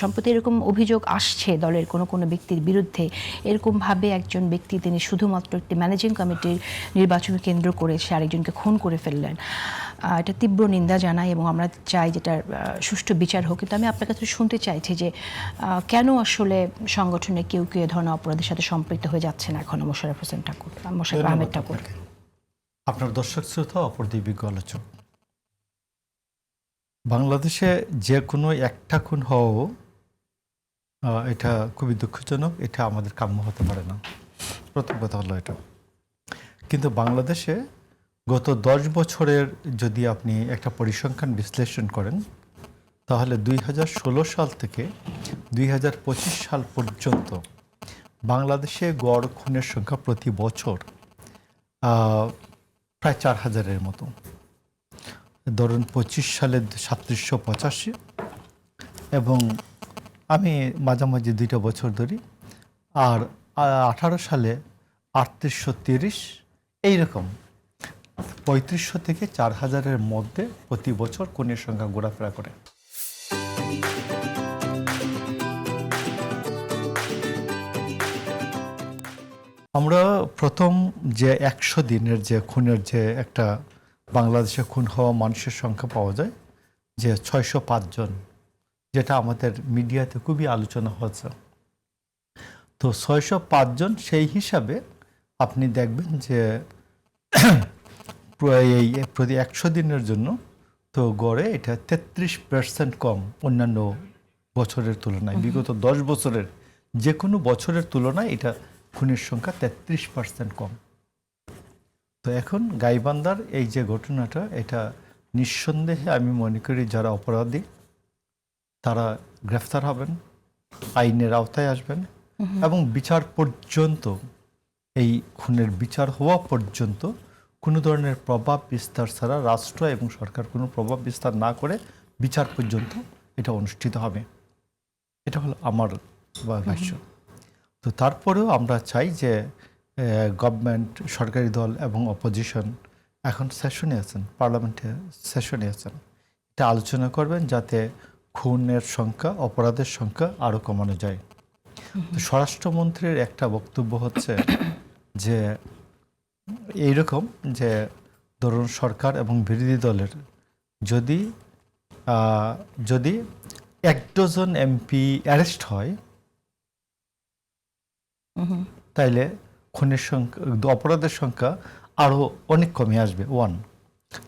সম্প্রতি এরকম অভিযোগ আসছে দলের কোনো ব্যক্তির বিরুদ্ধে, এরকমভাবে একজন ব্যক্তি তিনি শুধুমাত্র একটি ম্যানেজিং কমিটির নির্বাচনকে কেন্দ্র করে সে আরেকজনকে খুন করে ফেললেন। এটা তীব্র নিন্দা জানাই এবং আমরা চাই যেটার সুষ্ঠু বিচার হোক। কিন্তু আমি আপনার কাছে শুনতে চাইছি যে কেন আসলে সংগঠনে কেউ কেউ এ ধরনের অপরাধের সাথে সম্পৃক্ত হয়ে যাচ্ছে না এখন মোশাররফ হোসেন ঠাকুর, মোশাররফ আহমেদ ঠাকুর। আপনার দর্শক শ্রোতা অপরদিবিজ্ঞ আলোচক, বাংলাদেশে যে কোনো একটা খুন হওয়াও এটা খুবই দুঃখজনক। এটা আমাদের কাম্য হতে পারে না, প্রথম কথা হলো এটা। কিন্তু বাংলাদেশে গত 10 বছরের যদি আপনি একটা পরিসংখ্যান বিশ্লেষণ করেন, তাহলে 2016 সাল থেকে 2025 সাল পর্যন্ত বাংলাদেশে গড় খুনের সংখ্যা প্রতি বছর প্রায় 4000-এর মতো। ধরুন 25 সালে 3785 এবং আমি মাঝামাঝি 2টা বছর ধরি, আর 18 সালে 3830, এইরকম 3500 থেকে 4000-এর মধ্যে প্রতি বছর খুনের সংখ্যা ঘোরাফেরা করে। আমরা প্রথম যে 100 দিনের যে খুনের যে একটা বাংলাদেশে খুন হওয়া মানুষের সংখ্যা পাওয়া যায় যে 605 জন, যেটা আমাদের মিডিয়াতে খুবই আলোচনা হচ্ছে। তো 605 জন, সেই হিসাবে আপনি দেখবেন যে এই প্রতি 100 দিনের জন্য তো গড়ে এটা 33% কম অন্যান্য বছরের তুলনায়। বিগত 10 বছরের যে কোনো বছরের তুলনায় এটা খুনের সংখ্যা 33% কম। তো এখন গাইবান্ধার এই যে ঘটনাটা, এটা নিঃসন্দেহে আমি মনে করি যারা অপরাধী তারা গ্রেফতার হবেন, আইনের আওতায় আসবেন এবং বিচার পর্যন্ত, এই খুনের বিচার হওয়া পর্যন্ত কোনো ধরনের প্রভাব বিস্তার ছাড়া, রাষ্ট্র এবং সরকার কোনো প্রভাব বিস্তার না করে বিচার পর্যন্ত এটা অনুষ্ঠিত হবে। এটা হলো আমার ভাষ্য। তো তারপরেও আমরা চাই যে গভর্নমেন্ট, সরকারি দল এবং অপোজিশন এখন সেশনে আছেন, পার্লামেন্টে সেশনে আছেন, এটা আলোচনা করবেন যাতে খুনের সংখ্যা, অপরাধের সংখ্যা আরও কমানো যায়। তো স্বরাষ্ট্রমন্ত্রীর একটা বক্তব্য হচ্ছে যে এইরকম যে ধরুন সরকার এবং বিরোধী দলের যদি 1 ডজন এমপি অ্যারেস্ট হয়, তাইলে খুনের সংখ্যা, অপরাধের সংখ্যা আরও অনেক কমে আসবে।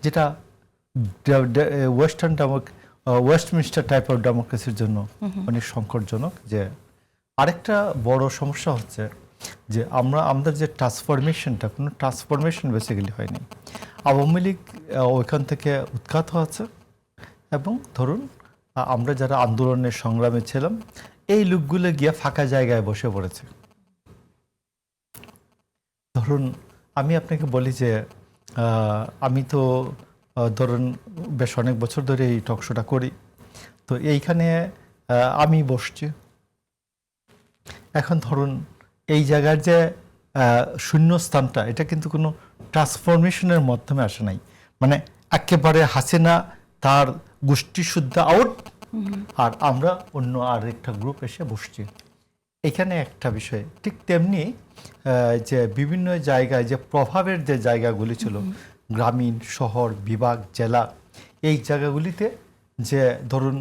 যেটা ওয়েস্টমিনস্টার টাইপ অফ ডেমোক্রেসির জন্য অনেক সংকটজনক। যে আরেকটা বড় সমস্যা হচ্ছে যে আমাদের যে ট্রান্সফরমেশনটা, কোনো ট্রান্সফরমেশন বেসিক্যালি হয়নি। আওয়ামী লীগ ওইখান থেকে উৎখাত হয়েছে এবং ধরুন আমরা যারা আন্দোলনের সংগ্রামে ছিলাম, এই লোকগুলো গিয়ে ফাঁকা জায়গায় বসে পড়েছে। ধরুন আমি আপনাকে বলি যে আমি তো ধরুন বেশ অনেক বছর ধরে এই টকশোটা করি, তো এইখানে আমি বসছি। এখন ধরুন এই জায়গার যে শূন্যস্থানটা, এটা কিন্তু কোনো ট্রান্সফরমেশনের মাধ্যমে আসে নাই। মানে একেবারে হাসিনা তার গোষ্ঠী শুদ্ধ আউট, আর আমরা অন্য আরেকটা গ্রুপ এসে বসছি। এখানে একটা বিষয় ঠিক তেমনি যে বিভিন্ন জায়গায় যে প্রভাবের যে জায়গাগুলি ছিল, গ্রামীণ, শহর, বিভাগ, জেলা, এই জায়গাগুলিতে যে ধরুন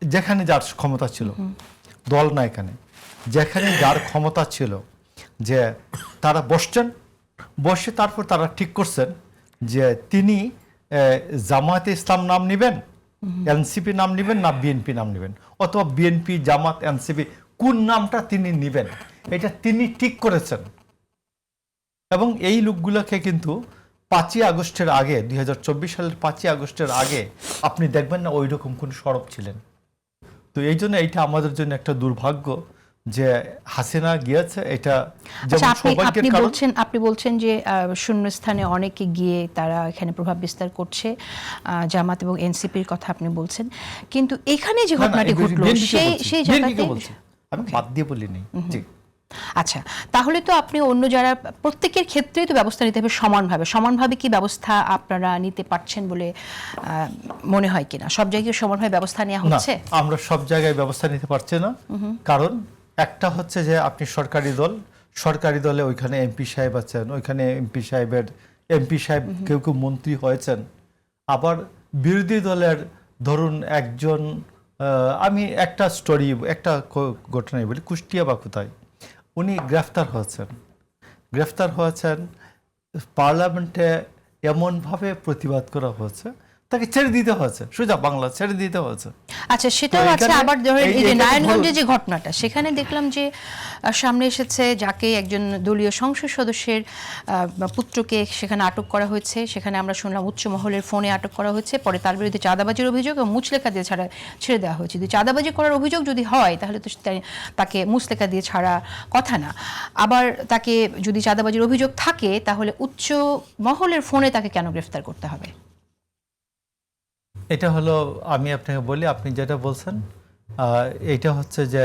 যেখানে যার ক্ষমতা ছিল, দল না, এখানে যেখানে যার ক্ষমতা ছিল, যে তারা বসে তারপর তারা ঠিক করছেন যে তিনি জামায়াতে ইসলাম নাম নেবেন, এনসিপি নাম নেবেন, না বিএনপি নাম নেবেন, অথবা বিএনপি, জামাত, এনসিপি কোন নামটা তিনি নেবেন, এটা তিনি ঠিক করেছেন। এবং এই লোকগুলোকে কিন্তু 5ই আগস্টের আগে, 2024 সালের 5ই আগস্টের আগে আপনি দেখবেন না ওই রকম কোন সরব ছিলেন। তো এই জন্য এইটা আমাদের জন্য একটা দুর্ভাগ্য যে হাসিনা গিয়েছে। এটা আপনি বলছেন যে শূন্যস্থানে অনেকে গিয়ে তারা এখানে প্রভাব বিস্তার করছে, জামাত এবং এনসিপির কথা আপনি বলছেন, কিন্তু এখানে যে ঘটনাটি ঘটলো সেই জায়গাতে আমি বাদ দিয়ে বলিনি। জি, আচ্ছা, তাহলে তো আপনি অন্য যারা প্রত্যেকের ক্ষেত্রেই তো ব্যবস্থা নিতে হবে সমানভাবে কি ব্যবস্থা আপনারা নিতে পারছেন বলে মনে হয় কিনা? সব জায়গায় সমানভাবে ব্যবস্থা নেওয়া না, হচ্ছে? আমরা সব জায়গায় ব্যবস্থা নিতে পারছি না। কারণ একটা হচ্ছে যে আপনি সরকারি দলে ওইখানে এমপি সাহেব আছেন, ওইখানে এমপি সাহেব কেউ কেউ মন্ত্রী হয়েছেন। আবার বিরোধী দলের ধরুন একজন, আমি একটা ঘটনাই বলি, কুষ্টিয়া বা কোথায় উনি গ্রেফতার হয়েছেন পার্লামেন্টে এমনভাবে প্রতিবাদ করা হয়েছে, তাকে ছেড়ে দিতে হয়েছে, সোজা বাংলা ছেড়ে দিতে হয়েছে। আচ্ছা, সেটাও তো আছে। এখানে আবার ধরেন এই যে এখানে নারায়ণগঞ্জে যে ঘটনাটা, সেখানে দেখলাম যে সামনে এসেছে যাকে একজন দলীয় সংসদ সদস্যের পুত্রকে সেখানে আটক করা হয়েছে। সেখানে আমরা শুনলাম উচ্চ মহলের ফোনে আটক করা হয়েছে, পরে তার বিরুদ্ধে চাঁদাবাজির অভিযোগ এবং মুচলেখা দিয়ে ছেড়ে দেওয়া হয়েছে। যদি চাঁদাবাজি করার অভিযোগ যদি হয় তাহলে তো তাকে মুচলেখা দিয়ে ছাড়া কথা না। আবার তাকে যদি চাঁদাবাজির অভিযোগ থাকে তাহলে উচ্চ মহলের ফোনে তাকে কেন গ্রেফতার করতে হবে? এটা হলো, আমি আপনাকে বলি, আপনি যেটা বলছেন এটা হচ্ছে যে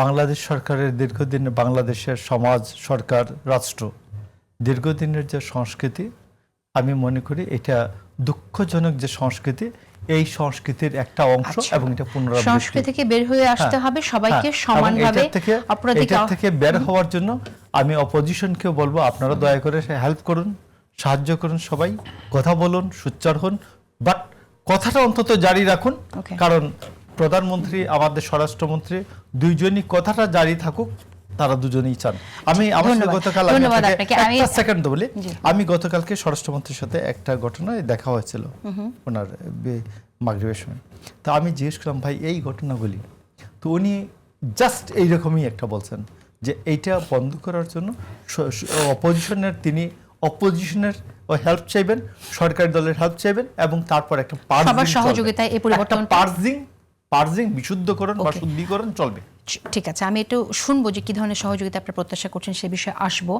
বাংলাদেশ সরকারের দীর্ঘদিনের, বাংলাদেশের সমাজ, সরকার, রাষ্ট্র দীর্ঘদিনের যে সংস্কৃতি, আমি মনে করি এটা দুঃখজনক যে সংস্কৃতি, এই সংস্কৃতির একটা অংশ। আচ্ছা, এবং এটা পুনরাবৃত্তি, সংস্কৃতি থেকে বের হয়ে আসতে হবে, সবাইকে সমানভাবে এটা থেকে বের হওয়ার জন্য আমি অপোজিশনকেও বলবো, আপনারা দয়া করে হেল্প করুন, সাহায্য করুন, সবাই কথা বলুন, সোচ্চার হন, বাট কথাটা অন্তত জারি রাখুন। কারণ প্রধানমন্ত্রী, আমাদের স্বরাষ্ট্রমন্ত্রী, দুইজনই কথাটা জারি থাকুক, তারা দুজনেই চান। আমার সাথে গতকাল, একটা সেকেন্ড বলি, আমি গতকালকে স্বরাষ্ট্রমন্ত্রীর সাথে একটা ঘটনায় দেখা হয়েছিল ওনার মাগরিবের সময়। তা আমি জিজ্ঞেস করলাম, ভাই এই ঘটনাগুলি, তো উনি জাস্ট এইরকমই একটা বলছেন যে এইটা বন্ধ করার জন্য অপোজিশনের হেল্প চাইবেন, সরকারি দলের হেল্প চাইবেন, এবং তারপর একটা সহযোগিতায় এই পরিবর্তন, পার্জিং বিশুদ্ধকরণ বা শুদ্ধিকরণ চলবে। ঠিক আছে, আমি একটু শুনবো যে কি ধরনের সহযোগিতা আপনারা প্রত্যাশা করছেন, সে বিষয়ে আসবো।